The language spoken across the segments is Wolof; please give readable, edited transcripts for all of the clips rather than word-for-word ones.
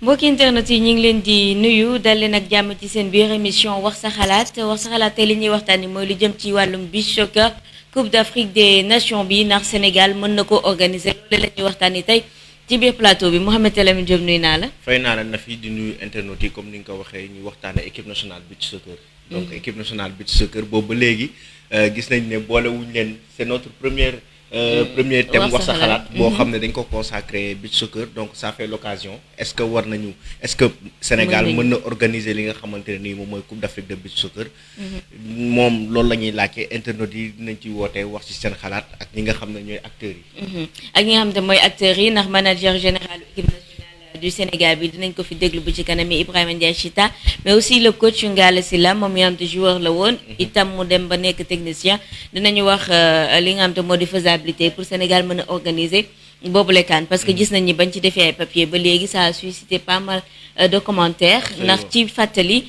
mbokki internet yi ñu ngi leen di nuyu dal leen ak jàmm ci seen biir émission wax sa xalaat tey li ñuy waxtaanee mooy lu jëm ci wàllum beach soccer Coupe d'Afrique des Nations bi ndax Sénégal mën na ko organiser loolu la ñuy waxtaanee tey ci biir plateau bi Mouhamed Lamine Diop nuyu naa la. fay naa la na fi di nuyu internet yi comme ni nga ko waxee ñu waxtaanee équipe nationale beach soccer. donc équipe nationale beach soccer boobu ba léegi gis nañ ne boolewuñ leen c'est notre premier thème wax sa xalaat boo xam ne dañ ko consacré beach soccer donc ça fait l'occasion est-ce que Sénégal mën na organiser li nga xamante ne nii moom mooy Coupe d'Afrique de beach soccer moom loolu la ñuy laajte internet yi dinañ ci wootee wax ci seen xalaat ak ñi nga xam ne ñooy acteurs yi ak ñi nga xam ne mooy acteurs yi ndax manager général équipe nationale du Sénégal bi dinañ ko fi déglu bu ci kanam Ibrahima Ndiaye Chita mais aussi le coach Ngalla Sylla moom yaa am joueur la woon itam mu dem ba nekk technicien dinañu wax li nga xam te moo di faisabilité pour Sénégal mën a organiser boobule CAN parce que gis nañ ni bañ ci defee ay papier ba léegi ça a suscité pas mal de commentaires ndax ci fàttali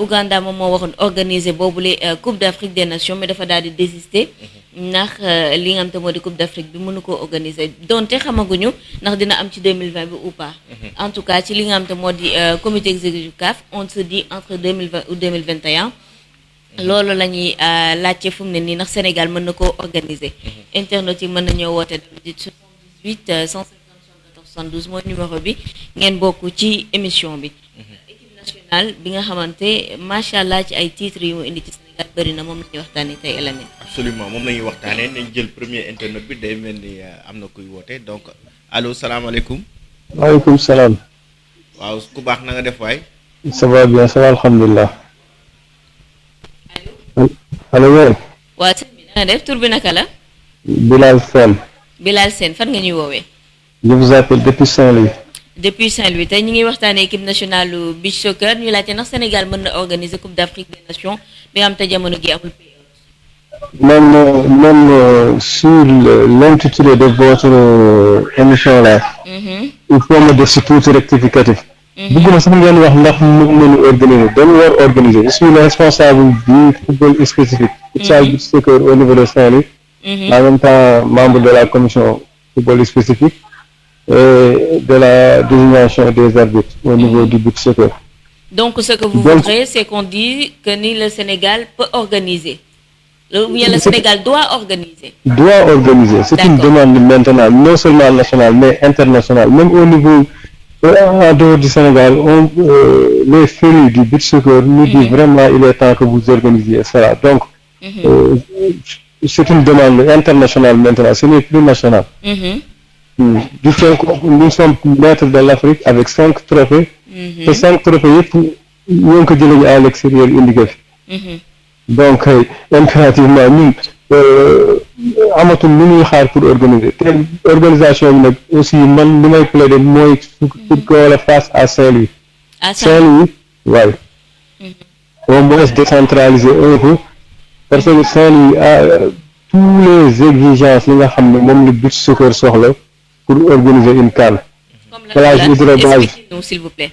Ouganda moom moo waxoon organiser boobule Coupe d'Afrique des Nations mais dafa daal di désister ndax li nga xam te moo di Coupe d'Afrique bi mënu ko organiser donte xamaguñu ndax dina am ci 2020 bi ou pas en tout cas ci li nga xam te moo di comité exécutif CAF on se dit entre 2020 ou 2021 loolu la ñuy laajte fu mu ne nii ndax Sénégal mën na koo organiser internet yi mën nañoo woote di 78 150 72 mooy numéro bi ngeen bokk ci émission bi équipe nationale bi nga xamante macha allah ci ay titres yu mu indi ci Sénégal bëri na moom la ñuy waxtaanee tey Elamine. absolument moom la ñuy waxtaanee nañ jël premier internet bi day mel ni am na kuy woote donc allo salaamaaleykum. waaleykum salaam. waaw ku baax na nga def waay. ça va bien ça va alhamdulilah. allo oui. waa sëñ bi na nga def tur bi naka la. Bilal Sène. Bilal Sène fan nga ñuy woowee. je vous appelle depuis Saint-Louis. depuis Saint-Louis tey ñu ngi waxtaanee équipe nationale beach soccer ñu laajte ndax Sénégal mën na organiser Coupe d'Afrique des Nations bi nga xam te jamono gi amul pays. même sur l'intitulé de votre émission là. il faut me def si tuuti rectificatif. bëgguma sax ngeen wax ndax mën nañu organiser dañu war organiser je suis le responsable du football spécifique. futsal beach soccer au niveau de Saint-Louis. en même temps membre de la commission football spécifique. Et de la désignation des arbitres au niveau du beach soccer. Donc ce que vous voudrez, c'est qu'on dit que ni le Sénégal peut organiser. Ou bien le Sénégal doit organiser. Doit organiser. C'est une demande maintenant, non seulement nationale, mais internationale. Même au niveau, en dehors du Sénégal, les férus du beach soccer nous disent vraiment il est temps que vous organisiez cela. Donc, c'est une demande internationale maintenant, ce n'est plus national. Nous sommes maîtres de l'Afrique avec 5 trophées. Et 5 trophées, nous avons à l'extérieur indiqué. Donc, impérativement, nous avons fait pour organiser. L'organisation aussi, nous plaider pour qu'on le fasse à Saint-Louis. À Saint-Louis, oui. Au moins décentraliser un peu. Parce que Saint-Louis a tous les exigences, le beach soccer sort pour organiser une CAN. Expliquez-nous s'il vous plaît.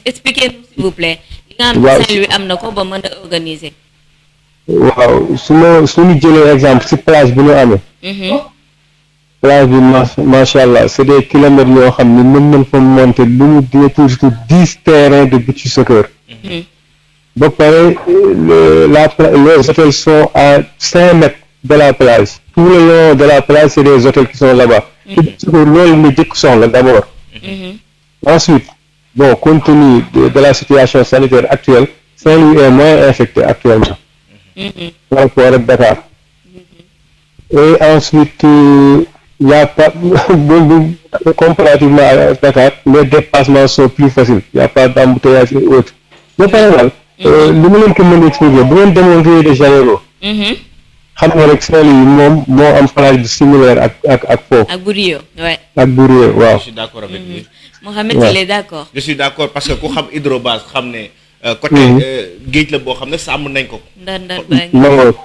Expliquez-nous s'il vous plaît. Saint-Louis am na ko ba mën a organiser. waaw su ñu jëlee exemple ci plage bi ñu amee. plage bi macha allah c'est des kilomètres yoo xam ne mën nañ fa monter lu mu dee toujours 10 terrains de beach soccer. ba pare les hôtels sont à 5 mètres de la plage. Tout le long de la plage, c'est des hôtels qui sont là-bas. C'est loolu la jëkk soxla d'abord. Ensuite, bon, compte tenu de la situation sanitaire actuelle, Saint-Louis est moins infecté actuellement. Par rapport à Dakar. Et ensuite, il y a pas, comparativement à Dakar, les dépassements sont plus faciles. Il n'y a pas d'embouteillage et autres. Mais par exemple, li ma leen ko mën a expliquer bu ngeen demoon Rio de Janeiro. xam nga rek Saint-Louis moom moo am plage bu similaire ak foofu. ak bu Rio, ouais. ak bu Rio, waaw. Je suis d'accord avec lui. Mohamed, il est d'accord. Je suis d'accord parce que ku xam hydrobase xam ne côté géej la boo xam ne sàmm nañ ko. ndar baa ngi.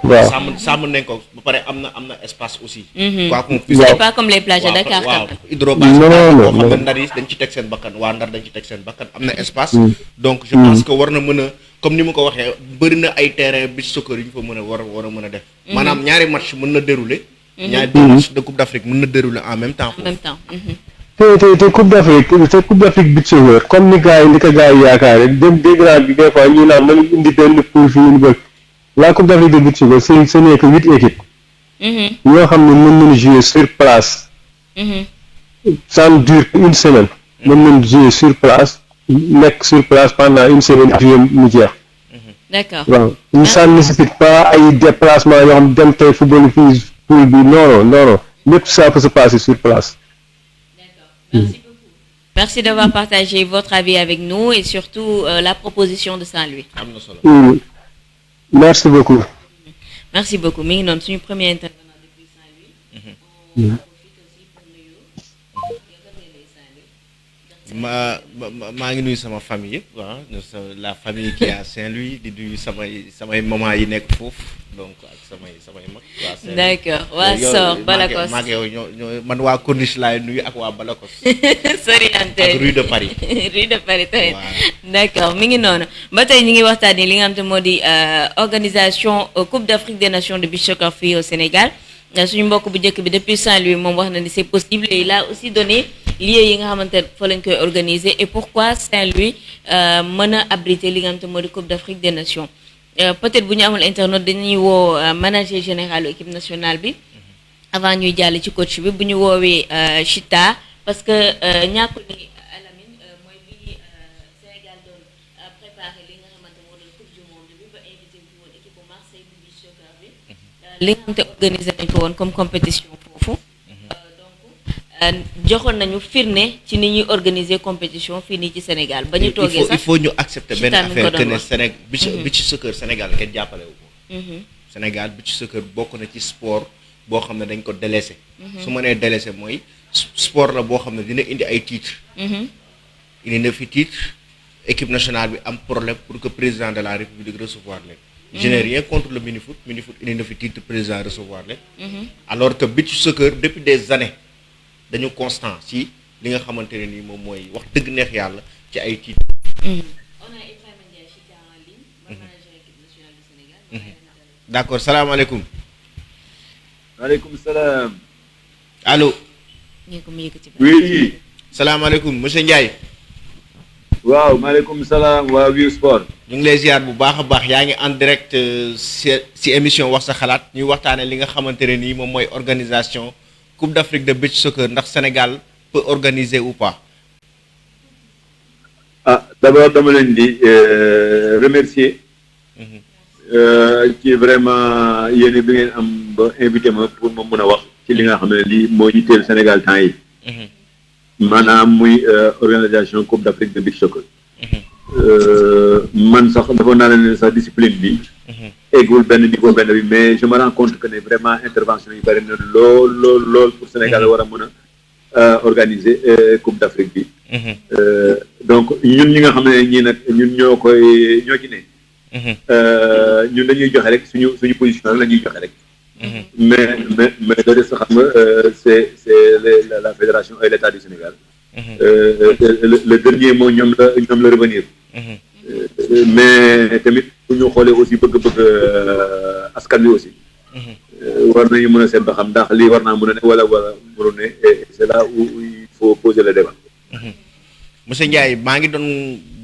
waaw sàmm nañ ko ba pare am na espace aussi. quoi qu'on puisse c'est pas comme les plages de Dakar. waaw hydrobase boo xam ne ndar yi dañ ci teg seen bakkan waa ndar dañ ci teg seen bakkan am na espace. donc je pense que war na mën a comme ni mu ko waxee bëri na ay terrain beach soccer yu ñu fa mën a war a mën a def. maanaam ñaari match mën na dérouler. ñaari match de Coupe d'Afrique mën na dérouler en même temps. te Coupe d'Afrique beach soccer comme ni ko gars yi yaakaar dem dégg naa bi des fois ñu naan nañu indi benn poule fii ñu bëgg la Coupe d'Afrique de beach soccer ce n'est que 8 équipes. ñoo xam ne mën nañu jouer sur place. ça ne dure qu'une semaine. mën nañu jouer sur place nekk sur place pendant une semaine jouer mu jeex. D'accord. waaw ça ne nécessite pas ay déplacement yoo xam dem tey football fii poule bi non lépp ça peut se passer sur place. Merci beaucoup. Merci d'avoir partagé votre avis avec nous et surtout la proposition de Saint-Louis. Merci beaucoup. Merci beaucoup. Mi ngi noonu suñu premier intervenant depuis Saint-Louis. maa ngi nuyu sama famille yëpp la famille qui est à Saint-Louis di nuyu samay maman yi nekk foofu donc ak samay mag. d'accord waa Sor Balakos maa ngi yow ñoo man waa Corniche laay nuyu ak waa Balakos. soriante ak rue de Paris. rue de Paris tamit. d'accord mi ngi noonu ba tey ñu ngi waxtaanee li nga xam te moo di organisation Coupe d'Afrique des Nations de beach soccer fii au Sénégal suñu mbokk bu njëkk bi depuis Saint-Louis moom wax na ni c'est possible et il a aussi donné lieu yi nga xamante ne fa lañ koy organiser et pourquoi Saint-Louis mën a abriter li nga xamante moo di Coupe d'Afrique des Nations peut-être bu ñu amul internet dañuy woo manager général équipe nationale bi avant ñuy jàll ci coach bi bu ñu woowee Chita parce que ñàkkul ni Alamine mooy bi Sénégal doon préparer li nga xamante moo doon Coupe du monde bi ba invité bi woon équipe bu Marseille bu beach soccer bi li nga xamante organiser nañ ko woon comme compétition foofu joxoon nañu firnde ci ni ñuy organiser compétition fii nii ci Sénégal ba ñu toogee sax il faut ñu accepter benn affaire que ne Sénégal beach soccer Sénégal kenn jàppale wu ko. Sénégal beach soccer bokk na ci sport boo xam ne dañ ko délaissé. su ma nee délaissé mooy sport la boo xam ne dina indi ay titres. indi na fi titre équipe nationale bi am problème pour que président de la République recevoir leen. je n'ai rien contre le mini-foot indi na fi titre président recevoir leen. alors que beach soccer depuis des années. dañu constant ci li nga xamante ne nii moom mooy wax dëgg neex yàlla ci ay titres. On a Ibrahima Ndiaye Chita en ligne, manager équipe nationale du Sénégal. D'accord, salaamaaleykum. Waaleykum salaam. allo. oui. salaamaaleykum monsieur Ndiaye. waaw maaleykum salaam waa Wiir Sport. ñu ngi lay ziar bu baax a baax yaa ngi en direct ci émission wax sa xalaat ñuy waxtaanee li nga xamante ne nii moom mooy organisation. Coupe d'Afrique de beach soccer ndax Sénégal peut organiser ou pas. D'abord dama leen di remercier. ci vraiment yéen bi ngeen am ba invité ma pour ma mën a wax ci li nga xam ne lii moo yitteel Sénégal temps yi. maanaam muy organisation Coupe d'Afrique de beach soccer. man sax dafa naa ne sax discipline bi. eggul benn niveau benn bi mais je me rends compte que ne vraiment intervention yi bari na lool pour Sénégal war a mën a organiser Coupe d'Afrique bi. donc ñun ñi nga xam ne ñii nag ñun ñoo ci ne. ñun dañuy joxe rek suñu position la ñuy joxe rek. mais da des xam nga c'est la fédération et l'État du Sénégal. le dernier mot ñoom la revenir. mais tamit bu ñu xoolee aussi bëgg askan wi aussi. war nañu mën a seet ba xam ndax lii war naa mën a ne wala mënu ne et c'est là où il faut poser le débat. monsieur Ndiaye maa ngi doon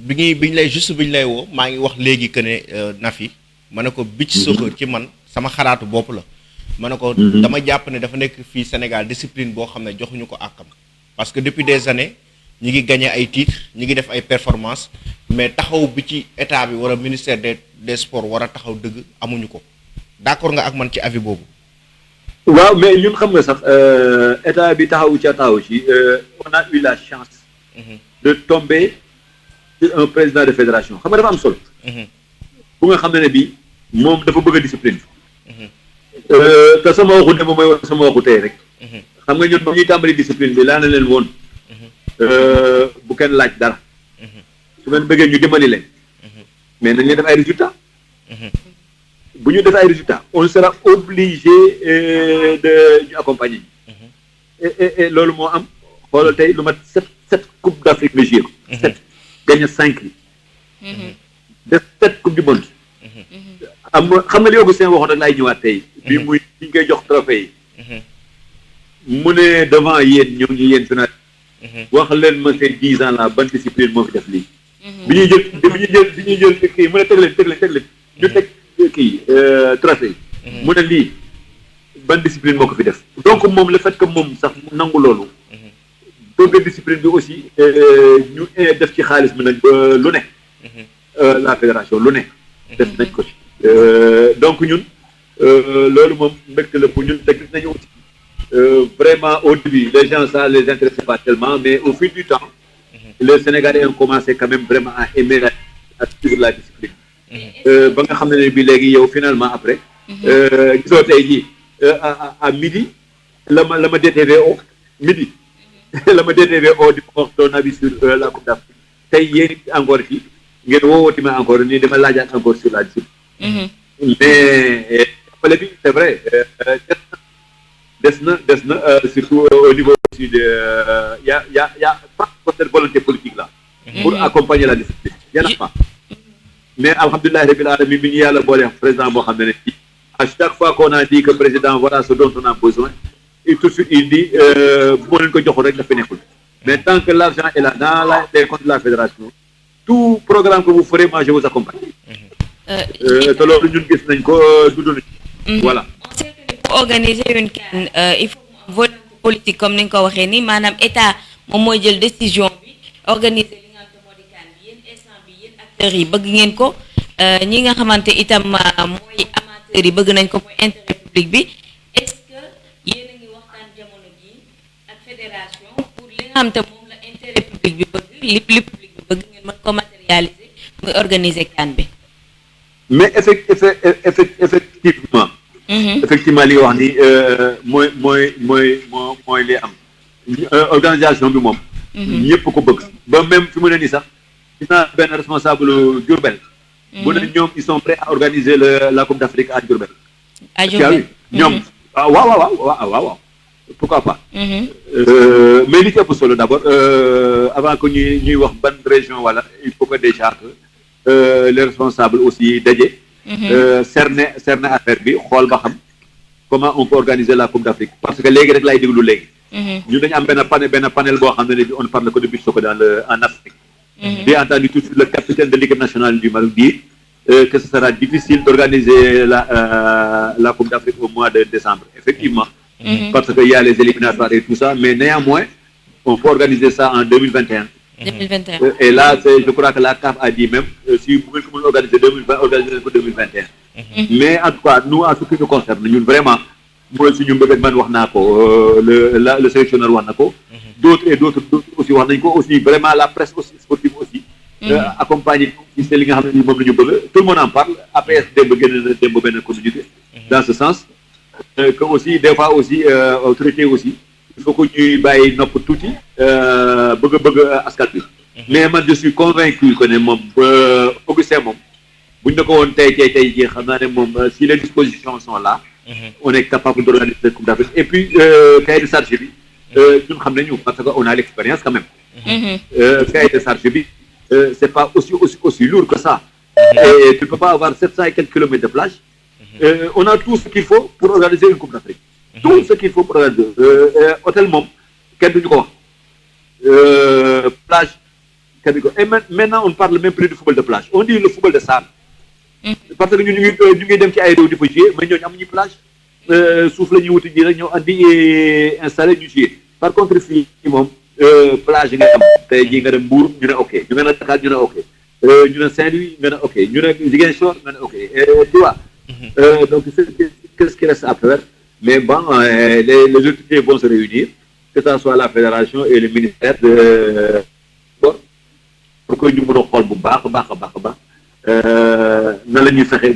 bi ñu lay woo maa ngi wax léegi que ne Nafi ma ne ko beach soccer ci man sama xalaatu bopp la. ma ne ko dama jàpp ne dafa nekk fii Sénégal discipline boo xam ne joxuñu ko àqam parce que depuis des années. ñi ngi gagné ay titres ñi ngi def ay performances mais taxaw bi ci état bi wala ministère des sports war a taxaw dëgg amuñu ko d'accord nga ak man ci avis boobu. waaw mais ñun xam nga sax état bi taxawu ci on a eu la chance. de tomber sur un président de fédération xam nga dafa am solo. bu nga xam ne bii moom dafa bëgg a discipline. te sama waxu démb mooy sama waxu tey rek. xam nga ñun ba ñuy tàmbali discipline bi laa na leen woon. bu kenn laaj dara. su ngeen bëggee ñu dimbali leen. mais nañ leen def ay résultats. bu ñu def ay résultats on sera obligé de ñu accompagner. et loolu moo am xoolal tey lu mat sept coupe d'Afrique la joué ko. 7 gagné 5 yi. def 7 coupe du monde. am xam nga li Augustin waxoon rek laay ñëwaat tey. bi muy ñu koy jox trophée yi. mu ne devant yéen ñoo ngi yéen final. wax leen ma seen 10 ans là ban discipline moo fi def lii. bi ñuy jël kii mu ne teg leen ñu teg kii trophée yi. mu ne lii ban discipline moo ko fi def. donc moom le fait que moom sax mu nangu loolu. bëgg discipline bi aussi ñu def ci xaalis bi nag lu ne. la fédération lu ne. def nañ ko ci. donc ñun loolu moom mbégte la pour ñun te gis nañu aussi vraiment au début les gens ça les intéressait pas tellement mais au fil du temps les Sénégalais ont commencé quand même vraiment à aimer à suivre la discipline. ba nga xam ne bi léegi yow finalement après. gisoo tey jii à midi la ma DTV o midi la ma DTV o di wax ton avis sur la Coupe d'Afrique tey yéen encore fii ngeen woowooti ma encore nii dama laajaat encore sur la discipline. mais jàppale bi c'est vrai des na surtout au niveau aussi de y a pas cette volonté politique là. pour accompagner la discipline y en a pas. mais alhamdulilah rabbil alamin bi ñu yàlla boole président boo xam ne à chaque fois qu'on a dit que président voilà ce dont on a besoin et tout de suite il dit bu ma leen ko joxoon rek dafa nekkul. mais tant que l'argent est là dans les comptes de la fédération tout programme que vous ferez moi je vous accompagne. te loolu ñun gis nañ ko dudd nañ. voilà. pour organiser une CAN il faut mu am volonté politique comme ni nga ko waxee ni maanaam état moom mooy jël décision bi organiser li nga xam te moo di CAN bi yéen instant bi yéen acteurs yi bëgg ngeen ko ñi nga xamante itam mooy amateurs yi bëgg nañ ko mooy intérêt public bi est-ce que yéen a ngi waxtaan jamono jii ak fédération pour li nga xam te moom la intérêt public bi bëgg li public bi bëgg ngeen mën ko matérialiser muy organiser CAN bi. mais effectivement. effectivement li nga wax ni mooy li am. organisation bi moom. ñëpp ko bëgg. ba même fi mu ne nii sax gis naa benn responsable Diourbel. bu ne ñoom ils sont prêts à organiser la Coupe d'Afrique à Diourbel. à Diourbel ñoom waaw pourquoi pas. mais li ci ëpp solo d'abord avant que ñuy wax ban région wala il faut que déjà que les responsables aussi daje. cerner affaire bi xool ba xam comment on peut organiser la Coupe d'Afrique parce que léegi rek laay déglu léegi. ñun dañu am benn panel boo xam ne bi on parle que de beach soccer en Afrique. J'ai entendu tout de suite le capitaine de l'équipe nationale du Maroc dire que ce sera difficile d'organiser la Coupe d'Afrique au mois de décembre effectivement. Parce qu'il y a les éliminatoires et tout ça mais néanmoins on peut organiser ça en 2021. 2021. Et là, je crois que la CAF a dit même, si vous pouvez organiser 2020, organisez pour 2021. Mais en tout cas, nous, en ce qui nous concerne, nous vraiment, moi, si nous le sélectionneur Wanako, d'autres aussi, aussi, vraiment la presse aussi, sportive aussi, accompagner, c'est tout le monde en parle, APS une communauté, dans ce sens, que aussi, des fois aussi, autorité aussi, il faut que nous baillons notre outil, mais moi je suis convaincu que Augustin si les dispositions sont là, on est capable d'organiser cette Coupe d'Afrique. Et puis, cahier de charge, parce qu'on a l'expérience quand même. Cahier de charge, c'est pas aussi lourd que ça. Et tu ne peux pas avoir 700 et quelques kilomètres de plage. On a tout ce qu'il faut pour organiser une Coupe d'Afrique. Tout ce qu'il faut pour organiser. Hôtel Mom, plage. Et maintenant, on ne parle même plus de football de plage. On dit le football de sable. Parce que nous avons des aéros de jouer, mais nous avons une plage. Souffle, nous avons installé du jouer. Par contre, ici, plage, nous avons Bourg, nous avons OK. Nous avons Dakar, nous avons OK. Nous avons Saint-Louis, nous avons OK. Nous avons Ziguinchor, nous avons OK. Tu vois. Donc, qu'est-ce qu'il reste à faire? Mais bon, les autorités vont se réunir, que ce soit la fédération et le ministère de pour que nous puissions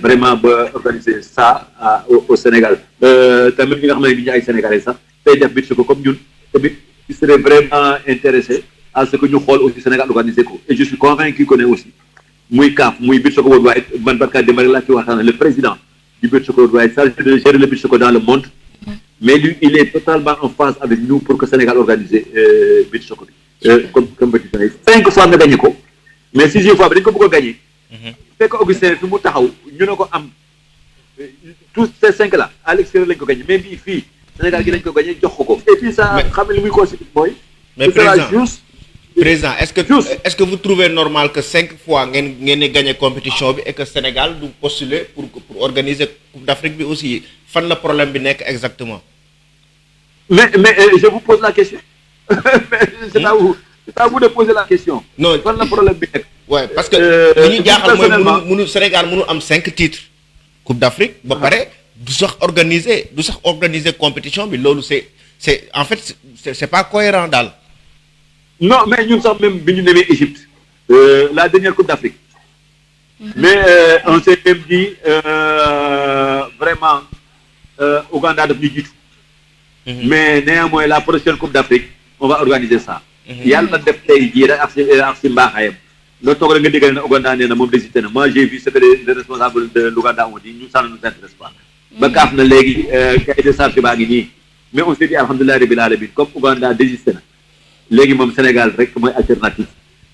vraiment organiser ça au Sénégal. Tamit ñi nga xam ne bi ñu ay Sénégalais sax tey def bit ko comme ñun tamit ils seraient vraiment intéressés à ce que ñu xool aussi Sénégal organiser ko et je suis convaincu qu'on est aussi muy CAF muy beach soccer worldwide man barka démb rek laa ci waxtaan le président du beach soccer worldwide chargé de gérer le beach soccer dans le monde mais lui il est totalement en phase avec nous pour que Sénégal organise beach soccer comme compétition yi 5 fois nga gagné ko mais 6e fois bi dañ ko bëgg a gagné fekk Augustin fi mu taxaw ñu ne ko am tous ces 5 là à l'extérieur lañ ko gagné mais bii fii Sénégal gi lañ ko gagné jox ko et puis ça xam ne li muy constitué mooy mais président est-ce que vous trouvez normal que 5 fois ngeen gagné compétition bi et que Sénégal du postuler pour organiser Coupe d'Afrique bi aussi fan la problème bi nekk exactement mais je vous pose la question c'est à vous de poser la question non fan la problème bi nekk ouais parce que li ñu jaaxal mooy mënu Sénégal mënu am 5 titres Coupe d'Afrique ba pare du sax organiser compétition bi loolu c'est en fait c'est pas cohérent daal. Non, mais nous sommes même venus de l'Égypte, la dernière Coupe d'Afrique. Mais on s'est même dit, vraiment, Ouganda de plus du tout. Mais néanmoins, la prochaine Coupe d'Afrique, on va organiser ça. Il y a le député qui est à Simba. L'autre qui dit que l'Ouganda n'est pas hésité. Moi, j'ai vu ce que les responsables de l'Ouganda ont dit, nous, ça ne nous intéresse pas. Mais on s'est dit, alhamdoulilah, comme Ouganda a désisté. Léegi moom Sénégal rek mooy alternative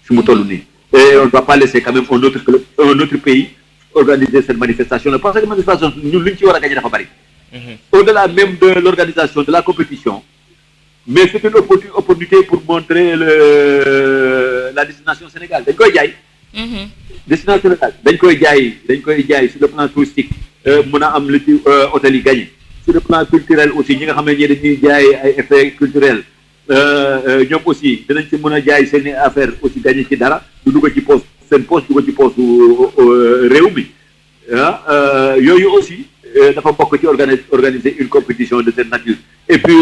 fi mu toll nii et on ne va pas laisser quand même un autre pays organiser cette manifestation là parce que manifestation ñun lu ñu ci war a gagner dafa bari. Au-delà même de l'organisation de la compétition mais c'est une opportunité pour montrer la destination Sénégal dañ koy jaay. Destination Sénégal dañ koy jaay sur le plan touristique mën a am lu ci hôtel yi gagné sur le plan culturel aussi ñi nga xam ne ñii dañuy jaay ay effets culturels. ñoom aussi dinañ ci mën a jaay seen affaire aussi gagné ci dara du dugg ci poste seen poste dugg ci poste réew mi yooyu aussi dafa bokk ci organiser une compétition de cette nature et puis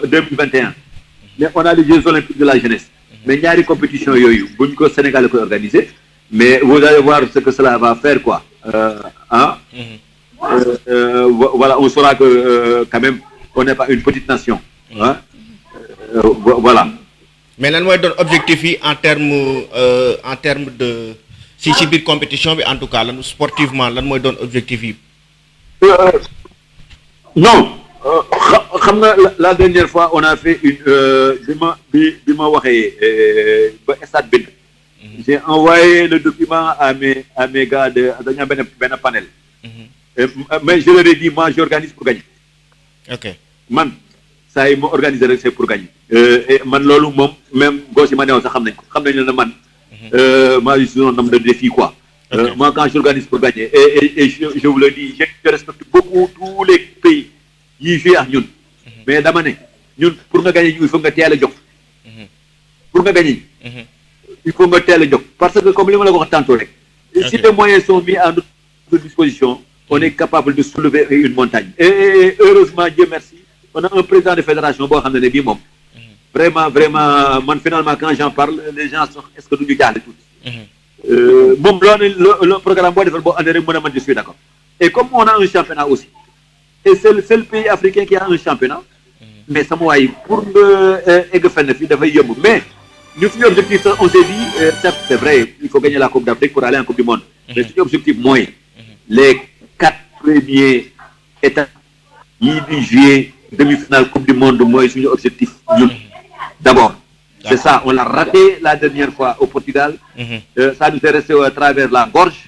2021 mais on a les Jeux olympiques de la jeunesse mais ñaari compétition yooyu buñ ko Sénégal koy organiser mais vous allez voir ce que cela va faire quoi voilà on saura que quand même on n'est pas une petite nation voilà. Mais lan mooy doon objectif yi en terme de si biir compétition bi en tout cas lan sportivement lan mooy doon objectif yi. Non xam nga la dernière fois on a fait une bi ma waxee ba stade bind. J'ai envoyé le document à mes gars dañu am benn panel. Mais je leur ai dit moi j'organise pour gagner. Ok man. saa yi ma organiser rek c'est pour gagner et man loolu moom même gos yi ma newoon sax xam nañ ne man moi je suis un homme de défi quoi moi quand j'organise pour gagner et je vous le dis je respecte beaucoup tous les pays yi joué ak ñun mais dama ne ñun pour nga gagner il faut nga teel a jóg pour nga gagner il faut nga teel a jóg parce que comme li ma la ko wax tantôt rek si les moyens sont mis à notre disposition on est capable de soulever une montagne et heureusement Dieu merci on a un président de fédération boo xam ne bii moom vraiment man finalement quand j'en parle les gens sont est-ce que duñu jaaxle tuuti moom le programme boo defal boo andee rek mën a man je suis d'accord et comme on a un championnat aussi et c'est le seul pays africain qui a un championnat mais sama waay pour nga egg fenn fii dafay yomb mais ñu suñu objectif on s'est dit certes c'est vrai il faut gagner la Coupe d'Afrique pour aller en Coupe du Monde mais suñu objectif mooy les 4 premiers états yii di jouer demi-finale Coupe du Monde mooy suñu objectif ñun d'abord c'est ça on l'a raté la dernière fois au Portugal ça nous est resté à travers la gorge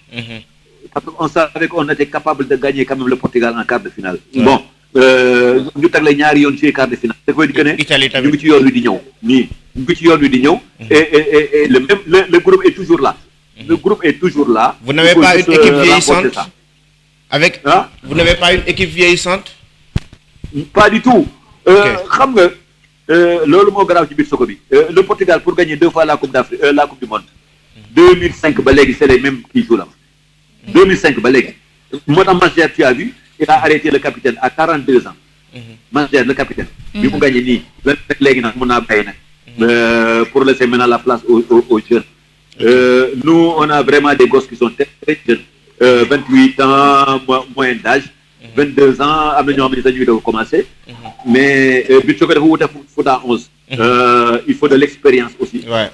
parce qu'on savait qu'on était capable de gagner quand même le Portugal en quart de finale bon ñu teg la ñaari yoon ci quart de finale da koy di que ne ñu ngi ci yoon wi di ñëw nii ñu ngi ci yoon wi di ñëw et le groupe est toujours là le groupe est toujours là vous n'avez pas une équipe vieillissante avec vous n'avez pas une équipe vieillissante pas du tout xam nga loolu moo garaaw ci biir soko bi le Portugal pour gagner 2 fois la Coupe d'Afrique la Coupe du Monde 2005 ba léegi c'est les mêmes qui jouent là 2005 ba léegi moo tax Manchester tu as vu il a arrêté le capitaine à 42 ans Manchester le capitaine bi mu gagné nii la léegi nag mën naa bàyyi nag pour laisser maintenant la place aux jeunes nous on a vraiment des gosses qui sont très très jeunes 28 ans moyenne d'âge 22 ans am na ñoo xam ne dañuy doog commencer mais bi soo ko dafa wute foot à 11 Il faut de l'expérience aussi. Ouais.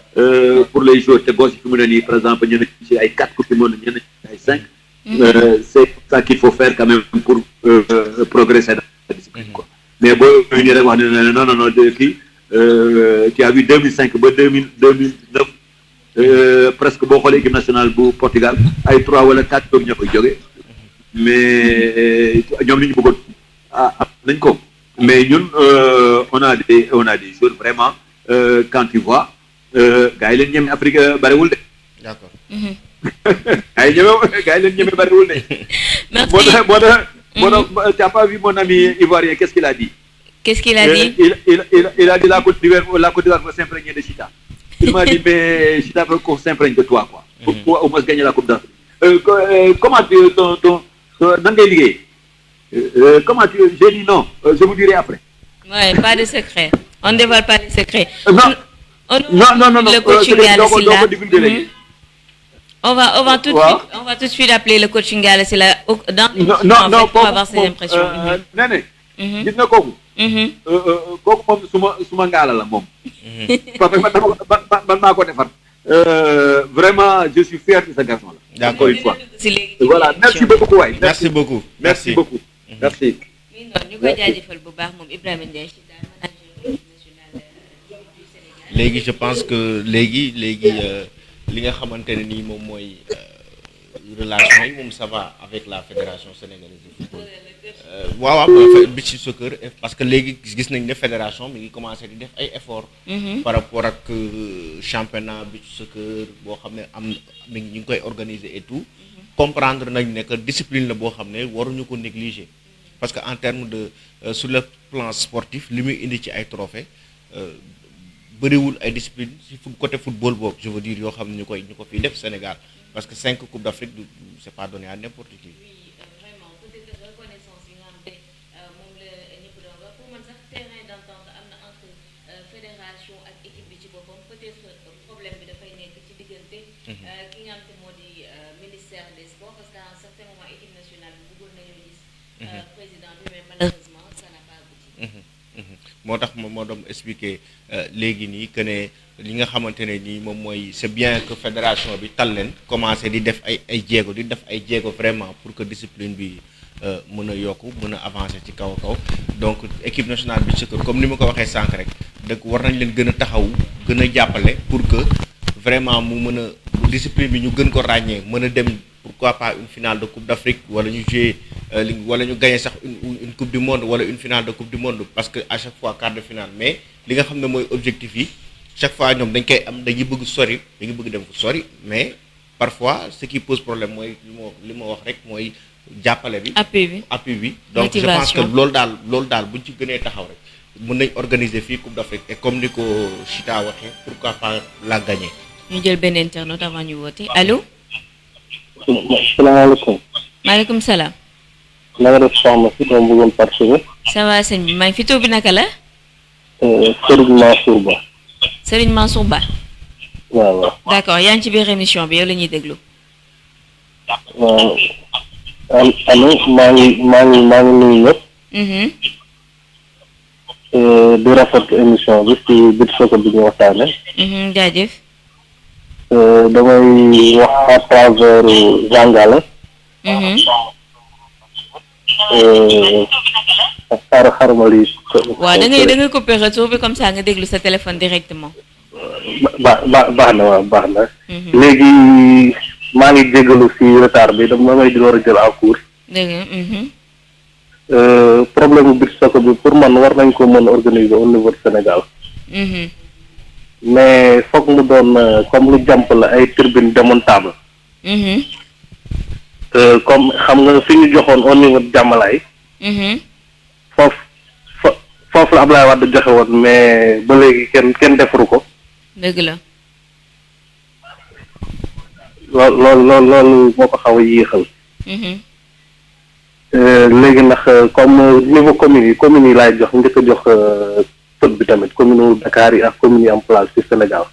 Pour les joueurs te gos fi mu ne nii par exemple ñu ne ci ay 4 coupes du monde ñenn ay 5. C'est ça qu'il faut faire quand même pour progresser dans la discipline quoi. Mais boo ñu rek wax ne non kii qui a vu 2005 ba 2009 presque boo xoolee équipe nationale bu Portugal ay 3 wala 4 toog ñoo koy jógee mais ñoom li ñu bëggoon nañ ko mais ñun on a des joueurs vraiment quand tu vois gars yi leen ñeme Afrique bariwul de. D'accord. gars yi leen ñeme bariwul de. Merci. Tu n'as pas vu mon ami ivoirien, qu'est-ce qu'il a dit? Qu'est-ce qu'il a dit? Il a dit la Côte d'Ivoire va s'imprégner de Chita. Il m'a dit, mais Chita veut qu'on s'imprègne de toi, quoi. Pour au moins gagner la Coupe d'Afrique. Comment tu comment tu... J'ai dit non, je vous dirai après. Ouais, pas de secret. On ne dévoile pas les secrets. Non, Le coaching non. On va tout de suite appeler le coaching Gala Sylla dans non pour avoir ses impressions. Néné gis nga kooku kooku moom suma ngaala la moom parce que man maa ko defar vraiment je suis fier de ce garçon là. D'accord. Une fois voilà merci beaucoup waay. Merci beaucoup. Merci beaucoup. Merci. mi noonu ñu koy jaajëfal bu baax moom Ibrahima Ndiaye Chita manager national du Sénégal. léegi je pense que léegi li nga xamante ne nii moom mooy relation yi moom ça va avec la fédération sénégalaise de football. waaw beach soccer parce que léegi gis nañ ne fédération mi ngi commencé di def ay efforts. par rapport ak championnat beach soccer boo xam ne ñu ngi koy organiser et tout. comprendre nañ ne que discipline la boo xam ne waruñu ko négliger parce que en termes de sur le plan sportif li muy indi ci ay trophées bëriwul ay discipline ci côté football boobu je veux dire yoo xam ne ñu ko fiy def Sénégal parce que 5 coupes d'Afrique c'est pas donné à n'importe qui. Oui, vraiment peut-être reconnaissance yi nga xam ne moom la ñëpp doon wax pour man sax terrain d'entente am na entre fédération ak équipe bi ci boppam peut-être problème bi dafay nekk ci diggante ki nga xam ne moo di ministère des sports parce qu'à un certain moment équipe nationale bi bëggoon nañu gis président bi mais malheureusement ça n'a pas abouti. moo tax moo doon expliquer léegi nii que ne li nga xamante ne nii moom mooy c'est bien que fédération bi tal leen commencé di def ay jéego vraiment pour que discipline bi mën a yokku mën a avancer ci kaw a kaw donc équipe nationale bi soccer comme ni ma ko waxee sànq rek dëgg war nañ leen gën a taxaw gën a jàppale pour que vraiment mu mën a discipline bi ñu gën ko ràññee mën a dem pourquoi pas une finale de coupe d'Afrique wala ñu jouer wala ñu gagner sax une coupe du monde wala une finale de coupe du monde parce que à chaque fois quart de finale mais li nga xam ne mooy objectif yi chaque fois ñoom dañ koy am dañuy bëgg sori dañuy bëgg dem fu sori mais parfois ce qui pose problème mooy li ma wax rek mooy jàppale bi. appui bi donc je pense que loolu daal buñ ci gënee taxaw rek mën nañ organiser fii coupe d'Afrique et comme ni ko Chita waxee pourquoi pas la gagner. ñu jël benn internaute avant ñu woote allo. salaamaaleykum. maaleykum salaam. na nga def soxna si dama bëggoon participer. ça va sëñ bi maa ngi fi tur bi naka la. Serigne Mansour Ba. Serigne Mansour Ba. waaw. d'accord yaa ngi ci biir émission bi yow la ñuy déglu. waaw. allo maa ngi nuyu ñëpp. di rafetlu émission bi ci biir soccer bi ñu waxtaane. jaajëf. damay wax à travers Zangala. xarmali. waaw da ngay couper retour bi comme ça nga déglu sa téléphone directement. baax na. léegi maa ngi jégalu si retard bi dama may di war a jël en cours. dëgg problème bu beach soccer bi pour man war nañ ko mën a organiser au niveau du Sénégal. mais foog mu doon comme lu jàmp la ay tribune démontable. comme xam nga fi ñu joxoon au niveau de Jàmmalaay. foofu la Ablaye Wade joxe woon mais ba léegi kenn defaru ko. dëgg la. loolu moo ko xaw a yéexal. léegi ndax comme niveau communes yi laay jox njëkk a jox fët bi tamit commune Dakar yi ak communes yi en place ci Sénégal.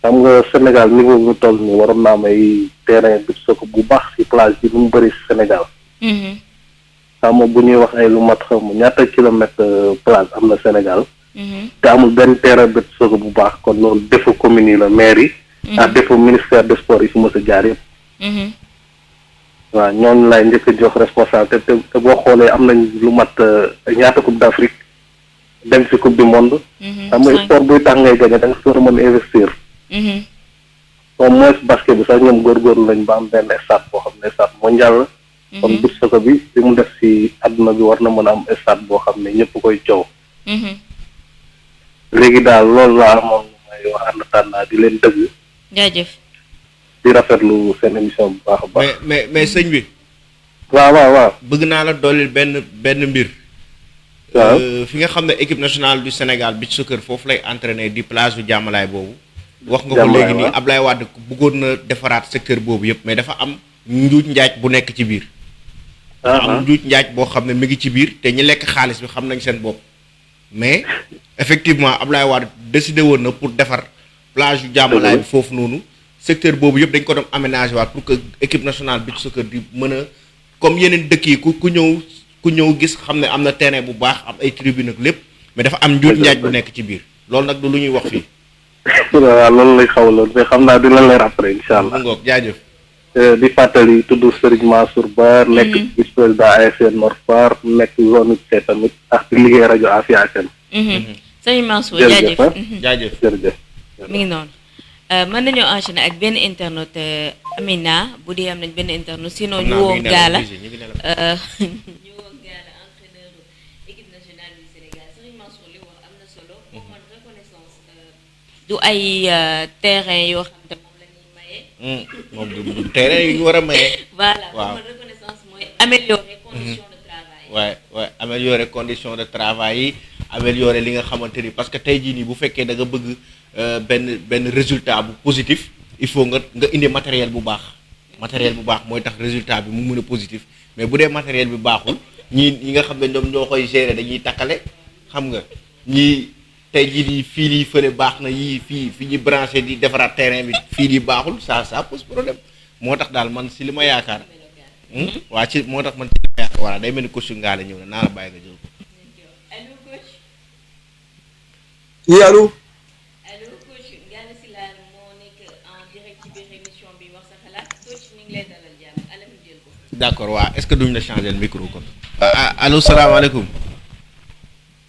xam nga Sénégal niveau bu toll nii waroon naa may terrain bi soccer bu baax ci plage bi lu mu bëri ci Sénégal. xam nga bu ñuy wax ay lu mat xam ñaata kilomètre plage am na Sénégal te amul benn terrain bët soko bu baax kon loolu défaut commune yi la maire yi ak défaut ministère des sports yi fi mës a jaar yëpp waaw ñooñu lay njëkk a jox responsable te boo xoolee am nañ lu mat ñaata coupe d'Afrique dem ci coupe du monde xam nga sport buy tax ngay gagné da nga si war a mën investir au moins basket bi sax ñoom góorgóorlu lañ ba am benn stade boo xam ne stade mondial la kon beach soccer bi li mu def ci àdduna bi war na mën a am stade boo xam ne ñëpp koy coow léegi daal loolu laa amoon may wax ànd tànnaa di leen dëgg jaajëf di rafetlu seen émission bu baax a baax mais sëñ bi waaw bëgg naa la dooleel benn mbir waaw fi nga xam ne équipe nationale du Sénégal beach soccer foofu lay entraîner di plage bu Jàmmalaay boobu wax nga ko léegi nii Ablaye Wade bëggoon na defaraat secteur boobu yëpp mais dafa am njuuj njaaj bu nekk ci biir am njuuj njaaj boo xam ne mi ngi ci biir te ñi lekk xaalis bi xam nañ seen bopp mais effectivement Ablaye Wade décidé woon na pour defar plage yu Jàmmalaay bi foofu noonu secteur boobu yëpp dañ ko doon aménagé waat pour que équipe nationale beach soccer di mën a comme yeneen dëkk yi ku ñëw gis xam ne am na terrain bu baax am ay tribune ak lépp mais dafa am njuuj njaaj bu nekk ci biir loolu nag du lu ñuy wax fii waaw loolu lay xaw loolu mais xam naa dina leer après incha allah ngoog jaajëf di fàttali tudd Serigne Mansour Ba nekk vice président ASC Nord Foire nekk zone C tamit ak di liggéey rajo Afia FM Serigne Mansour jaajëf jaajëf jërëjëf mi ngi noonu mën nañoo enchaîner ak benn internaute Amina bu dee am nañ benn internaute sinon ñu woo Gaala ñu woo Gaala entraîneur équipe nationale du Sénégal Serigne Mansour li wax am na solo pour man reconnaissance du ay terrain yoo xam te moom la ñuy maye moom du terrain yi ñu war a maye voilà pour man reconnaissance mooy améliorer condition de travail waaye améliorer condition de travail yi améliorer li nga xamante ni parce que tey jii nii bu fekkee da nga bëgg benn résultat bu positif il faut nga indi matériel bu baax mooy tax résultat bi mu mën a positif mais bu dee matériel bi baaxul ñi nga xam ne ñoom ñoo koy gérer dañuy takkale xam nga ñii tey jii nii fii nii fële baax na yii fi ñuy branché di defaraat terrain bi fii nii baaxul ça pose problème moo tax daal man si li ma yaakaar waa ci moo tax man ci li ma yaakaar voilà day mel ni coach Ngale ñëw na naa la bàyyi nga jël ko. allo coach. oui allo. allo coach Ngale Sylla moo nekk en direct ci biir émission bi wax sa xalaat coach ñu ngi lay dalal jàmm ala ñu jël ko. d'accord waa est-ce que duñ la changer le micro kon. allo salaamaaleykum.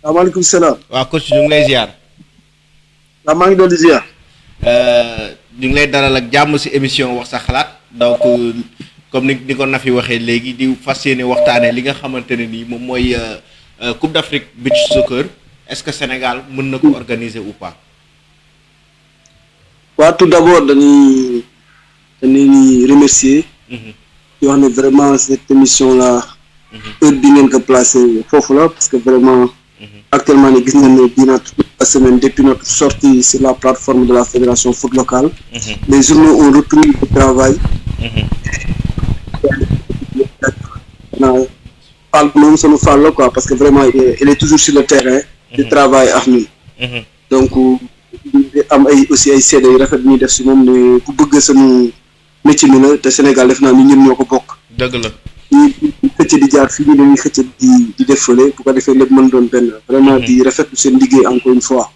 waaw maaleykum salaam. waaw coach ñu ngi lay ziar. waaw maa ngi doon di ziar. ñu ngi lay dalal ak jàmm ci émission wax sa xalaat donc comme ni ko Nafi waxee léegi di fas yéene waxtaanee li nga xamante ne nii moom mooy Coupe d'Afrique beach soccer est-ce que Sénégal mën na ko organiser ou pas. waaw tout d'abord dañuy remercier. di wax ne vraiment cette émission là. heure bi ngeen ko placé foofu la parce que vraiment. actuellement ni gis nañ ne dina toute la semaine depuis notre sortie sur la plateforme de la fédération foot locale. Les journaux ont repris le travail. Fall moom sunu Fall la quoi parce que vraiment il est toujours sur le terrain. di travail ak ñun. donc am aussi ay seede yu rafet ñuy def si moom ne ku bëgg sunu métier mi la te Sénégal def naa ni ñun ñoo ko bokk. dëgg la. ñi xëcc di jaar fii ñu dañuy xëcc di def fële bu ko defee lépp mën doon benn vraiment di rafetlu seen liggéey encore une fois.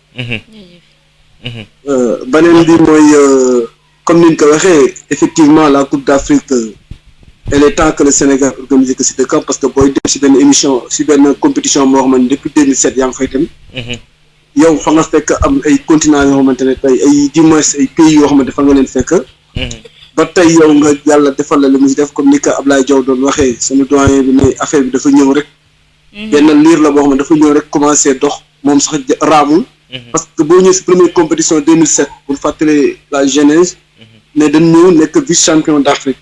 beneen bi mooy comme ni ñu ko waxee effectivement la Coupe d'Afrique elle est temps que le Sénégal organise que si dëkkam parce que booy dem si benn émission si benn compétition moo xamante ne depuis 2007 yaa ngi fay dem. yow fa nga fekk am ay continents yoo xamante ne tey ay du moins ay pays yoo xamante fa nga leen fekk. ba tey yow nga yàlla defal la li mu def comme ni ko Ablaye Diaw doon waxee sunu doyen bi ne affaire bi dafa ñëw rek. benn liir la boo xam ne dafa ñëw rek commencé dox moom sax raamul. parce que boo ñëwee si première compétition 2007 pour fàttali la genèse. ne dañ ñëw nekk vice champion d'Afrique.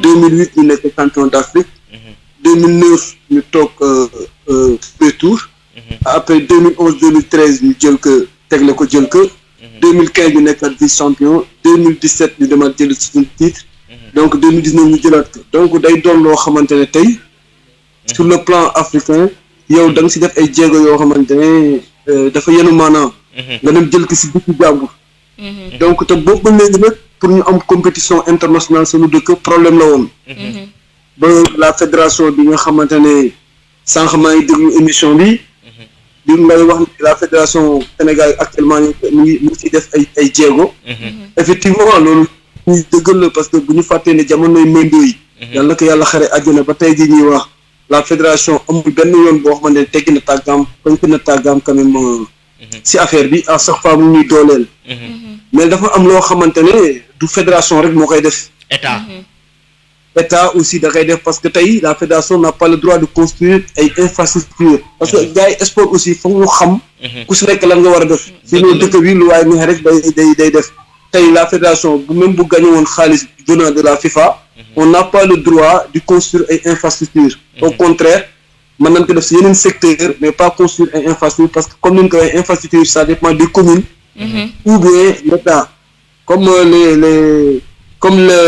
2008 ñu nekk champion d'Afrique. 2009 ñu toog premier tour. après 2011 2013 ñu jël ko tegle ko jël ko. 2015 ñu nekkaat vice champion 2017 ñu demaat jël ci suñu titre. donc 2019 ñu jëlaat ko donc day doon loo xamante ne tey. sur le plan africain yow da nga si def ay jéego yoo xamante ne dafa yenu maanaam. nga dem jël ko si dëkku jàmbur. donc te boobu ba léegi nag pour ñu am compétition internationale suñu dëkk problème la woon. ba la fédération bi nga xamante ne sànq maa ngi déglu émission bi. li ngay wax la fédération Sénégal actuellement mu ngi ciy def ay jéego. effectivement loolu ñuy dëggal la parce que bu ñu fàttee ne jamonoy Mendy yi. yàlla na ko yàlla xare àjjana ba tey jii ñuy wax la fédération amul benn yoon boo xamante ne teggi na tàggaam quand même si affaire bi à chaque fois mu ñuy dooleel. mais dafa am loo xamante ne du fédération rek moo koy def. État aussi da koy def parce que tey la fédération n'a pas le droit de construire ay infrastructures parce que gars yi sport aussi foog ñu xam. ku si nekk lan nga war a def. sinon dëkk bi lu waaye neex rek day def. tey la fédération bu même bu gagné woon xaalis venant de la FIFA. on n'a pas le droit de construire ay infrastructures. au contraire mën nañ ko def si yeneen secteur mais pas construire ay infrastructures parce que comme ni ñu ko waxee infrastructure ça dépend des communes. ou bien l'État comme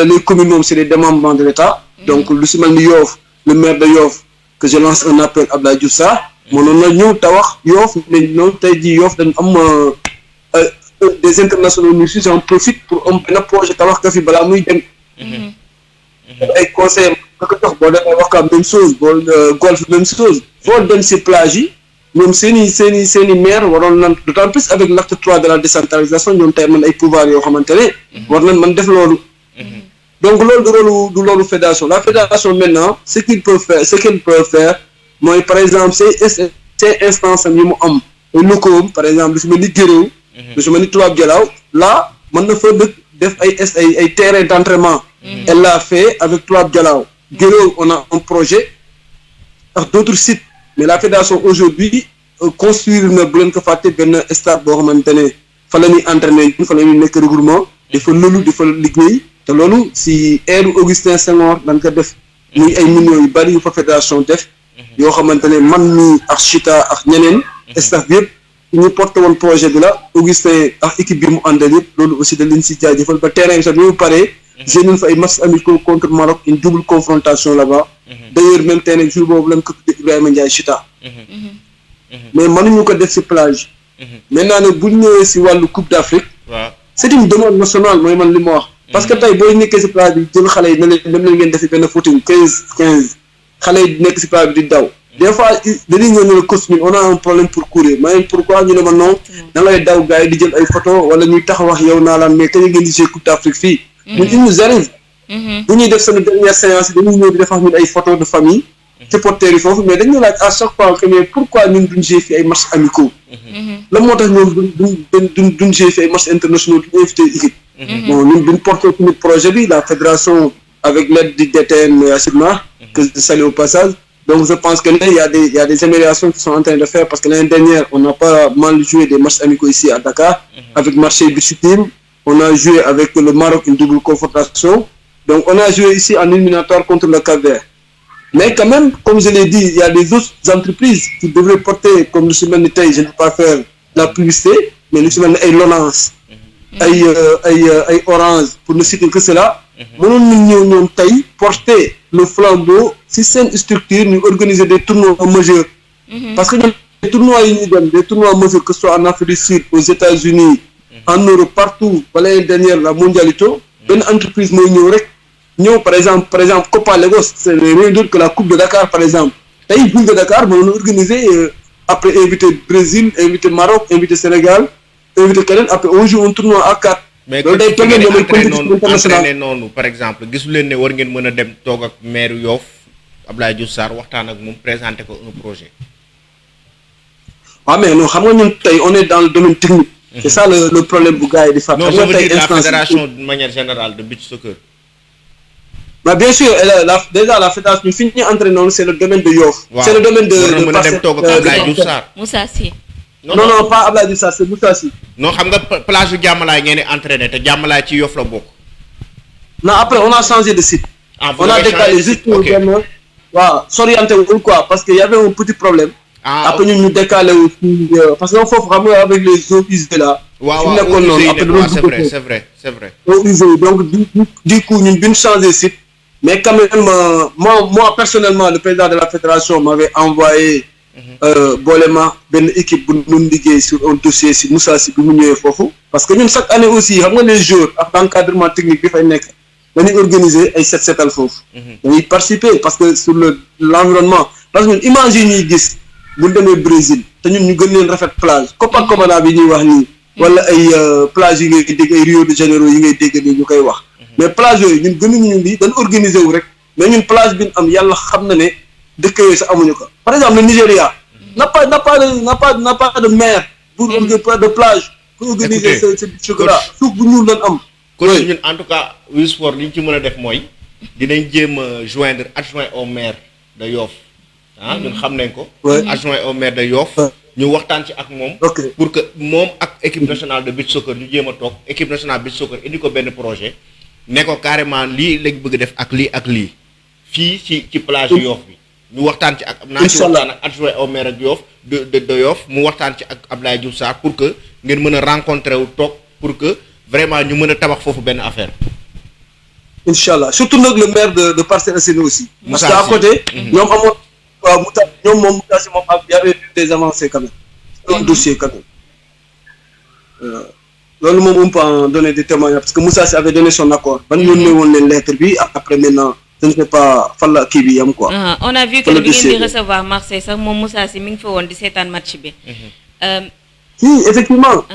les communes moom c'est des démembrements de l'État. donc lu si mel ni Yoff le maire de Yoff que je lance un appel Abdoulaye Diouf Sarr. mënoon na ñëw te wax Yoff ne ñoom tey jii Yoff dañ am des internationaux ñu si j'en profite pour am benn projet te wax ka fi balaa muy dem. ay conseils nga ko jox boo demee wax ka même chose boo golf même chose foo dem si plage yi ñoom seen i maire waroon nan d'autant plus avec l'acte 3 de la décentralisation ñoom tey man ay pouvoir yoo xamante ne. war nañ man def loolu. donc loolu du loolu fédération la fédération maintenant ce qu'elle peut faire mooy par exemple ces instances yi mu am ay locaux par exemple lu si mel ni Guéréo lu si mel ni Tubaab Jalaaw là mën na fa def ay terrain d'entraînement. Elle l'a fait avec Tubaab Jalaaw. Guéréo on a un projet ak d'autres sites mais la fédération aujourd'hui construire na bu leen ko fàtte benn stade boo xamante ne fa la ñuy entraîner fa la ñuy nekk regroupement dafa lëlu dafa liggéey te loolu si ère Augustin Senghor dañ ko def muy ay millions yu bari yu fa fédération def yoo xamante ne man mi ak Chita ak ñeneen staff bi yëpp ñu porté woon projet bi la Augustin ak équipe bi mu àndal yëpp loolu aussi da leen si jaajëfal ba terrain bi sax bi mu paree j'ai nañ fa ay matchs amicaux contre Maroc une double confrontation là-bas d'ailleurs même terrain jour boobu lañ ko tuddee Ibrahima Ndiaye Chita mais mënuñu ko def si plage maintenant nag bu ñu ñëwee si wàllu Coupe d'Afrique c'est une demande nationale mooy man li ma wax parce que tey booy nekkee si plage bi jël xale yi ne leen dem leen ngeen defi benn footing 15 xale yi nekk si plage bi di daw des fois dañuy ñëw ne la coach ñun on a un problème pour courir mais pourquoi ñu ne ma non da ngay daw gars yi di jël ay photo wala ñuy tax wax yow naa laan mais kañ ngeen di jouer Coupe d'Afrique fii ñun il nous arrive bu ñuy def seen dernière séance dañuy ñëw di def ak ñun ay photos de famille supporters yi foofu mais dañu laaj à chaque fois que mais pourquoi ñun duñ jouer fi ay matchs amicaux la moo tax ñoom duñ jouer fi ay matchs internationaux duñ invité équipe bon ñun duñ porter tamit projet bi la fédération avec l'aide du DTN Yacine que je salue au passage donc je pense que là il y a des améliorations qui sont en train de faire parce que l'année dernière on n'a pas mal joué des matchs amicaux ici à Dakar avec Marseille Beach Team on a joué avec le Maroc une double confrontation donc on a joué ici en éliminatoire contre le Cap-Vert. Mais quand même, comme je l'ai dit, il y a des autres entreprises qui devraient porter, comme le semaine de taille, je ne vais pas faire la publicité, mais le semaine de Lonance, Orange, pour ne citer que cela, nous taille porter le flambeau, si c'est une structure, nous organiser des tournois majeurs. Parce que les tournois des tournois majeurs, que ce soit en Afrique du Sud, aux États-Unis, en Europe, partout, l'année dernière, la mondialité, une entreprise nous, par exemple, Copa Lagos, c'est rien d'autre que la Coupe de Dakar, par exemple. La Coupe de Dakar, on a organisé, après inviter Brésil, inviter Maroc, inviter Sénégal, inviter Canada, après on joue un tournoi à 4. Mais quand vous entraînez non, par exemple, vous avez dit dem toog ak maire Yoff Abdoulaye Diouf Sarr waxtaan ak moom présenter ko un projet. Ah mais non, on est dans le domaine technique. C'est ça le problème bu gars yi di Non, je veux dire la fédération de manière générale de beach soccer. Bah bien sûr, déjà la fédération, nous finissons entraîneur, c'est le domaine de Yoff. Wow. C'est le domaine de Moussa Sy. Non, pas Abdoulaye Diouf Sarr, c'est Moussa Sy. Non, xam nga plage yu Diamalaye ngeen entraîné te Diamalaye ci Yoff la bokk. Non, après on a changé de site. Ah, on a décalé juste pour s'orienter quoi parce qu'il y avait un petit problème. Ah, après nous décalé aussi parce que faut vraiment avec les eaux usées là. C'est vrai. Donc du coup nous avons changé de site. Mais quand même, moi personnellement, le président de la fédération m'avait envoyé Bolema, une équipe pour nous liguer sur un dossier sur Moussa Sy parce que nous, chaque année aussi, les jours, après l'encadrement technique, nous avons organisé un 7-7 alpha. Nous avons participé parce que sur l'environnement, parce que imaginez, vous êtes au Brésil, te ñun ñu gën leen rafet plage Copacabana bi ñuy wax nii wala ay plage yi ngay dégg ay Rio de Janeiro yi ngay dégg nii ñu koy wax mais plage yooyu ñun gënuñu lii dañ organiser wu rek mais ñun plage bi ñu am yàlla xam na ne dëkk yooyu sax amuñu ko par exemple le Nigéria n'a pas de mer pour de plage pour organiser ce chocolat suuf bu ñuul lañ am kon ñun en tout cas Wisport li ñu ci mën a def mooy dinañ jéem a joindre adjoint au maire de Yoff ñun xam nañ ko adjoint au maire de Yoff ñu waxtaan ci ak moom pour que moom ak équipe nationale de beach soccer ñu jéem a toog équipe nationale beach soccer indi ko benn projet ne ko carrément lii lañ bëgg def ak lii fii ci plage Yoff bi ñu waxtaan ci ak naa ci waxtaan ak adjoint au maire ak Yoff de Yoff mu waxtaan ci ak Abdoulaye Diouf Sarr pour que ngeen mën a rencontrer wu toog pour que vraiment ñu mën a tabax foofu benn affaire Inch'Allah surtout nag le maire de Parcelles Assainies aussi parce que à côté ñoom amoon waaw Moussa Sy moom y avait des avancées quand même c'est un dossier quand même loolu moom on peut en donner des témoignages parce que Moussa Sy avait donné son accord ban yónnee woon leen lettre bi après maintenant je ne sais pas fan la kii bi yam quoi on a vu que bi ngeen di recevoir Marseille sax moom Moussa Sy mi ngi fa woon di seetaan match bi si effectivement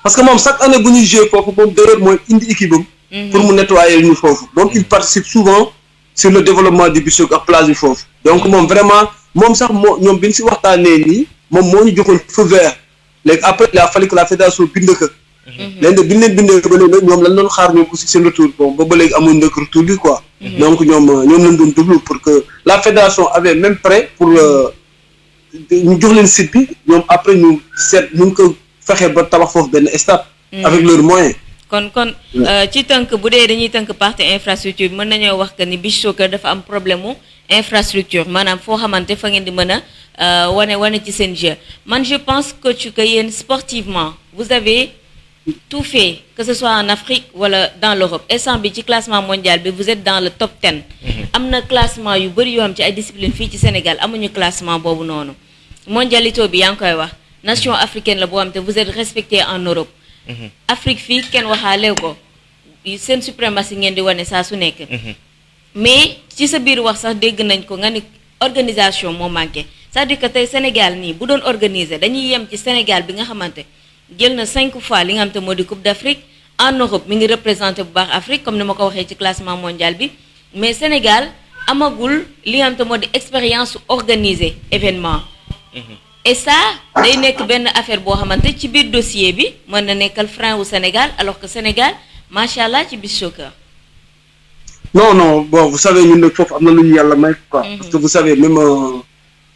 parce que moom chaque année bu ñuy jouer foofu moom d'ailleurs mooy indi équipe am pour mu nettoyer ñu foofu donc il participe souvent sur le développement du beach soccer ak plage bi foofu donc moom vraiment moom sax moo ñoom bi ñu si waxtaanee nii moom moo ñu joxoon feu vert léegi après il a fallu que la fédération bind ko léegi bi ñu leen bindee ba léegi ñoom lañ doon xaar ñoom aussi seen retour bon ba léegi amuñ ndëkk retour bi quoi donc ñoom lañ doon déglu pour que la fédération avait même prêt pour ñu jox leen site bi ñoom après ñu seet ñu ngi ko fexe ba tabax foofu benn stade avec leurs moyens kon ci tënk bu dee dañuy tënk partie infrastructure mën nañoo wax que ni beach soccer dafa am problème mu infrastructure maanaam foo xamante fa ngeen di mën a wane ci seen jeu man je pense que yéen sportivement vous avez tout fait que ce soit en Afrique wala dans l'Europe instant bi ci classement mondial bi vous êtes dans le top 10 am na classement yu bëri yoo xam ci ay discipline fii ci Sénégal amuñu classement boobu noonu mondialité bi yaa ngi koy wax nation africaine la boo xam te vous êtes respecté en Europe Afrique fii kenn waxaale ko seen suprématie ngeen di wane saa su nekk mais ci sa biir wax sax dégg nañ ko nga ni organisation moo manqué c'est-à-dire que tey Sénégal nii bu doon organiser dañuy yem ci Sénégal bi nga xamante jël na 5 fois li nga xam te moo di Coupe d'Afrique en Europe mi ngi représenté bu baax Afrique comme ni ma ko waxee ci classement mondial bi mais Sénégal amagul li nga xam te moo di expérience organiser événement et ça day nekk benn affaire boo xamante ci biir dossier bi mën na nekkal frein au Sénégal alors que Sénégal macha allah ci beach soccer. non bon vous savez ñun nag foofu am na lu ñu yàlla may quoi. parce que vous savez même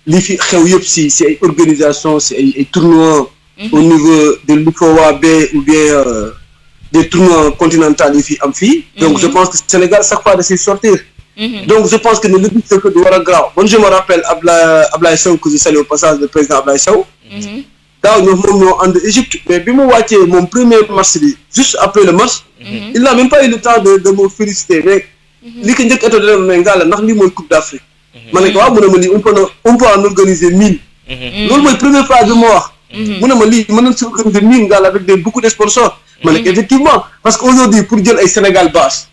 li fi xew yëpp si ay organisation si ay tournois au niveau de l'UFOA B ou bien des tournois continentaux yi fi am fii. donc je pense que Sénégal chaque fois da siy sortir. Donc je pense que le beach soccer du war a graaw. Bon je me rappelle Ablaye Sow que je salue au passage le président Ablaye Sow. daaw moom ñoo ànd Égypte mais bi mu wàccee moom premier match bi juste après le match. il n'a même pas eu le temps de me féliciter mais. li ko njëkk a doon mais ngaa la ndax lii mooy Coupe d'Afrique. ma ne ko waaw mu ne ma lii on peut en organiser 1000. loolu mooy première phrase bi ma wax. mu ne ma lii mën nañ si organiser 1000 ngaa la avec beaucoup de sponsors. ma ne ko effectivement parce que aujourd'hui pour jël ay Sénégal base.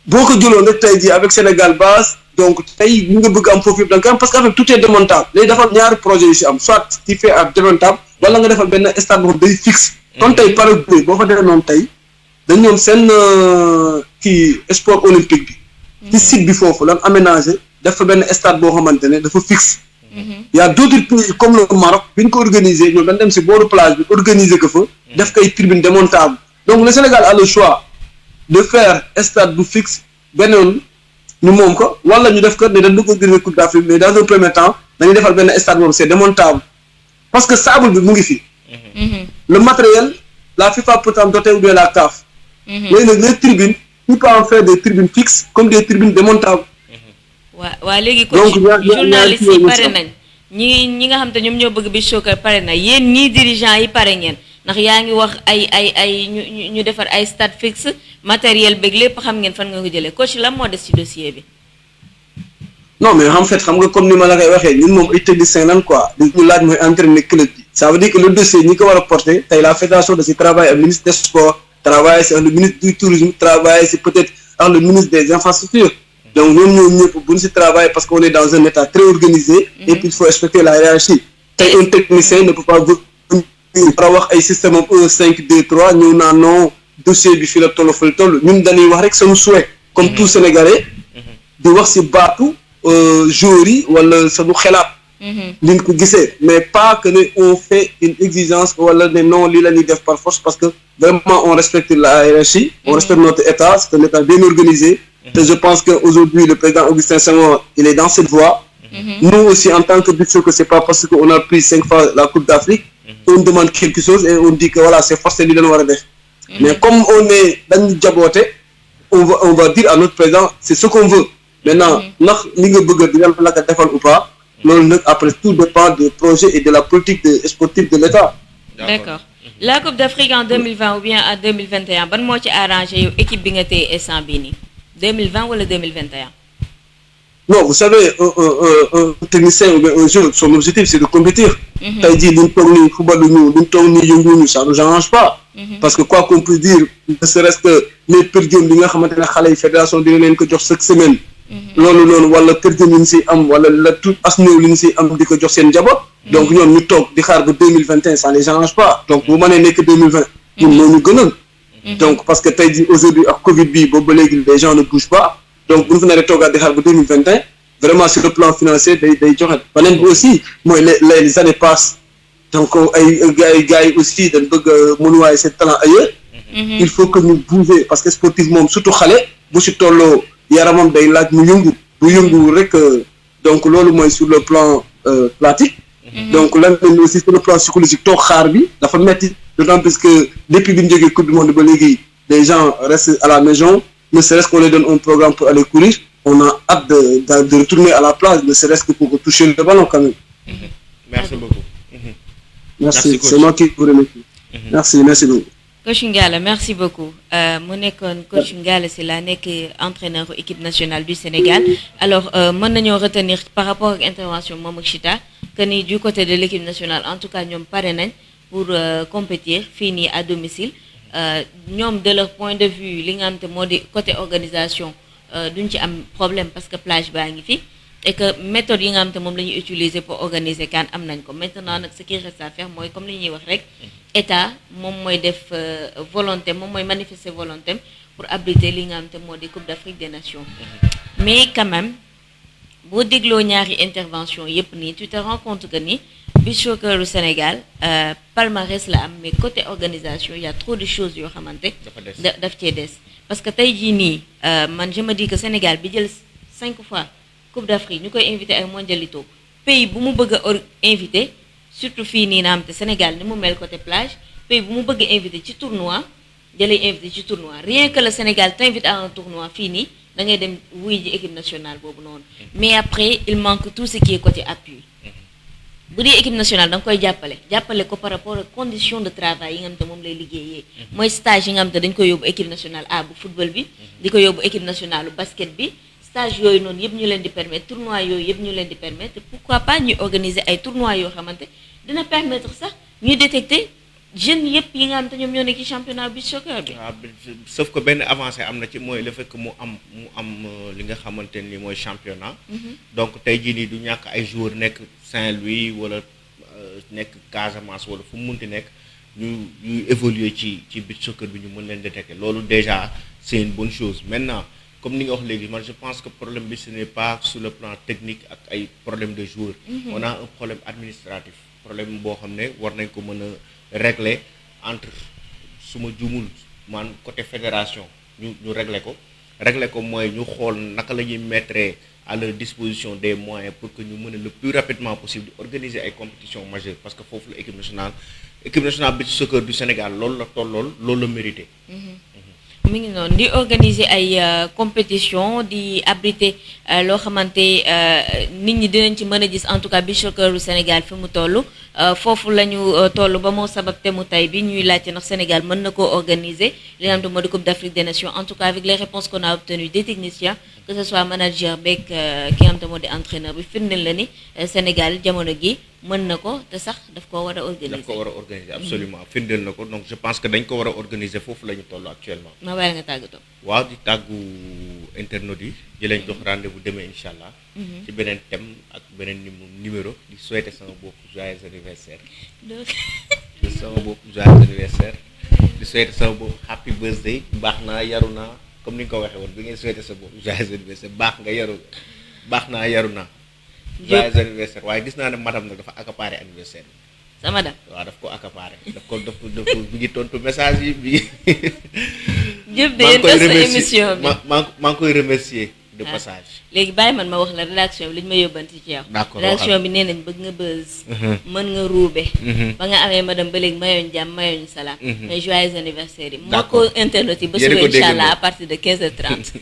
boo ko jëloon rek tey jii avec Sénégal base donc tey ñu nga bëgg am foofu yëpp da nga koy am parce que avec tout est démontable léegi dafa am ñaari projet yu si am soit ci fait ak démontable wala nga defal benn stade boo xam day fixe. kon tey par exemple boo fa defee noonu tey dañ ñoom seen kii sport olympique bi. ci site bi foofu lan aménagé def fa benn stade boo xamante ne dafa fixe. y a d'autres pays comme le Maroc bi ñu ko organisé ñoom dañ dem si booru plage bi organiser ko fa. def ko ay tribune démontable donc le Sénégal a le choix. de faire stade bu fixe benn yoon ñu moom ko wala ñu def ko ne dañ ko organiser Coupe d'Afrique mais dans un premier temps dañuy defal benn stade boobu c'est démontable parce que sable bi mu ngi fi. le matériel la FIFA peut en doter ou bien la CAF. léegi nag les tribunes tu peux en faire des tribunes fixes comme des tribunes démontables. waa léegi ko journalistes yi pare nañ ñi nga xam te ñoom ñoo bëgg beach soccer pare na yéen ñii dirigeants yi pare ngeen ndax yaa ngi wax ay ñu defar ay stade fixe matériel beeg lépp xam ngeen fan nga ko jëlee coach lan moo des ci dossier bi. non mais en fait xam nga comme ni ma la koy waxee ñun moom ay techniciens lan quoi li ñu laaj mooy entraîner club bi. ça veut dire que le dossier ñi ko war a porter tey la fédération de si travail ak ministre des sports travailler si ak le ministre du tourisme travailler si peut-être ak le ministre des infrastructures. donc ñoom ñoo ñëpp bu ñu si travailler parce que on est dans un état très organisé. et puis il faut respecter la hiérarchie. tey un technicien ne peut pas venir para wax ay système am 1 5 2 3 ñëw naa non dossier bi fii la toll fa la toll ñun dañuy wax rek sunu souhait comme tout Sénégalais di wax si baatu joueurs yi wala sunu xelaat liñ ko gisee mais pas que ne on fait une exigence wala ne non lii la ñuy def par force parce que vraiment on respecte la hiérarchie on respecte notre état c'est un état bien organisé et je pense que aujourd'hui le président Augustin Senghor il est dans cette voie nous aussi en tant que beach soccer c'est pas parce que on a pris 5 fois la Coupe d'Afrique on demande quelque chose et on dit que voilà c'est forcé li leen war a def mais comme on est dañu jaboote on va dire à notre président c'est ce qu'on veut maintenant ndax li nga bëgg di la ko defal ou pas loolu nag après tout dépend des projets et de la politique sportive de l'État. D'accord. La Coupe d'Afrique en 2020 ou bien en 2021 ban moo ci arrangé yow équipe bi nga téye instant bii nii 2020 wala 2021. Non, vous savez, un technicien ou bien un joueur, son objectif c'est de compétir. T'as dit l'intoni football l'intoni yungu ça ne change pas. Parce que quoi qu'on puisse dire, ne serait-ce que les perdus bi nga xamantene xalé fédération dina leen ko jox chaque semaine. Lolu non wala perdus ñu ci am wala la tout asnew li ñu ci am diko jox sen jabot. Donc ñoom ñu tok di xaar ba 2021 ça ne change pas. Donc bu mané nek 2020 ñun ñu gënal. Donc parce que tay dit aujourd'hui ak Covid bi bobu légui les gens ne bougent pas. Donc bu ñu fa naree toogaat di xaar ba 2021 vraiment sur le plan financier day joxe beneen bi aussi mooy les années passent donc ay gars yi aussi dañ bëgg a mënuwaay seen talent ailleurs il faut que ñu bouger parce que sportif moom surtout xale bu si tolloo yaramam day laaj mu yëngu bu yëngu rek donc loolu mooy sur le plan pratique donc lan aussi sur le plan psychologique toog xaar bi dafa metti d'autant plus que depuis bi ñu jógee coupe du monde ba léegi les gens restent à la maison ne serait-ce qu'on leur donne un programme pour aller courir, on a hâte de retourner à la plage, ne serait-ce que pour toucher le ballon quand même. Merci beaucoup. Merci, c'est moi qui vous remercie. Merci beaucoup. Coach Ngala, merci beaucoup. Mu nekkoon coach Ngala Sylla nekk entraîneur équipe nationale du Sénégal. Alors mën nañoo retenir par rapport ak intervention moom ak Chita que ni du côté de l'équipe nationale en tout cas ñoom pare nañ pour compétir fii nii à domicile. ñoom de leur point de vue li nga xam te moo di côté organisation duñ ci am problème parce que plage baa ngi fi et que méthode yi nga xam te moom la ñuy utiliser pour organiser CAN am nañ ko maintenant nag ce qui reste à faire mooy comme li ñuy wax rek état moom mooy def volonté moom mooy manifester volonté pour abriter li nga xam te moo di Coupe d'Afrique des Nations mais quand même boo dégloo ñaari intervention yépp nii tu te rends compte que ni beach soccer au Sénégal palmarès la am mais côté organisation il y a trop de choses yoo xamante daf cee des parce que tey jii nii man je me dis que Sénégal bi jël 5 fois Coupe d'Afrique ñu koy invité ay mondialito pays bu mu bëgg a invité surtout fii nii na am te Sénégal ni mu mel côté plage pays bu mu bëgg a invité ci tournoi jëlay invité ci tournoi rien que le Sénégal t'invite à un tournoi fii nii da ngay dem wuy ji équipe nationale boobu noonu mais après il manque tout ce qui est côté appui bu dee équipe nationale da nga koy jàppale ko par rapport ak condition de travail yi nga xam te moom lay liggéeyee mooy stage yi nga xam te dañ koy yóbbu équipe nationale A bu football bi di ko yóbbu équipe nationale bu basket bi stage yooyu noonu yëpp ñu leen di permettre tournoi yooyu yëpp ñu leen di permettre pourquoi pas ñuy organiser ay tournois yoo xamante dina permettre sax ñuy détecter jeunes yëpp yi nga xam te ñoom ñoo nekk ci championnat beach soccer bi. waaw sauf que benn avancée am na ci mooy le fait que mu am li nga xamante ni mooy championnat. donc tey jii nii du ñàkk ay joueurs nekk Saint-Louis wala nekk Casamance wala fu mu munti nekk ñu évoluer ci beach soccer bi ñu mën leen détecter loolu déjà c'est une bonne chose maintenant comme ni nga wax léegi man je pense que problème bi ce n'est pas sur le plan technique ak ay problème de joueurs. On a un problème administratif problème boo xam ne war nañ ko mën a régler entre suma jumul man côté fédération ñu régler ko mooy ñu xool naka la ñuy mettre à leur disposition des moyens pour que ñu mën a le plus rapidement possible di organiser ay compétitions majeures parce que foofu la équipe nationale beach soccer du Sénégal loolu la tollool loolu la mérité. mi ngi noonu di organiser ay compétition di abriter loo xamante nit ñi dinañ ci mën a gis en tout cas beach soccer du Sénégal fi mu toll foofu la ñu toll ba moo sabab te mu tay bi ñuy laajte ndax Sénégal mën na koo organiser li nga xam te moo di Coupe d'Afrique des Nations en tout cas avec les réponses qu'on a obtenues des techniciens que ce soit manager beeg ki nga xam te moo di entraîneur bi firndeel la ni Sénégal jamono gi mën na ko te sax daf ko war a organiser. daf ko war a organiser absolument firndeel na ko donc je pense que dañ ko war a organiser foofu la ñu toll actuellement. ma bàyyi nga tàggatoo. waaw di tàggu internautes yi di leen jox rendez-vous demain incha allah. ci beneen thème ak beneen numéro di souhaiter sama bopp joyeux anniversaire. di sama bopp joyeux anniversaire di souhaiter sama bopp happy birthday baax naa yaru naa comme ni nga ko waxee woon bi ngay souhaiter sa bopp joyeux anniversaire baax nga yaru baax naa yaru naa. joyeux anniversaire waaye gis naa ne madame nag dafa accaparé anniversaire bi. sa madame. waaw daf ko accaparé daf ko mi ngi tontu message yi bi. Diop de yéen tas sa émission bi maa ngi koy remercier de passage. léegi bàyyi man ma wax la rédaction bi li ñu ma yóbbanti ci yow. d'accord rédaction bi nee nañ bëgg nga buzz. mën nga ruube. ba nga amee madame ba léegi mayoon jàmm mayoon salaam. mais joyeux anniversaire yi. moo ko internet yi ba suba incha allah à partir de 15h30.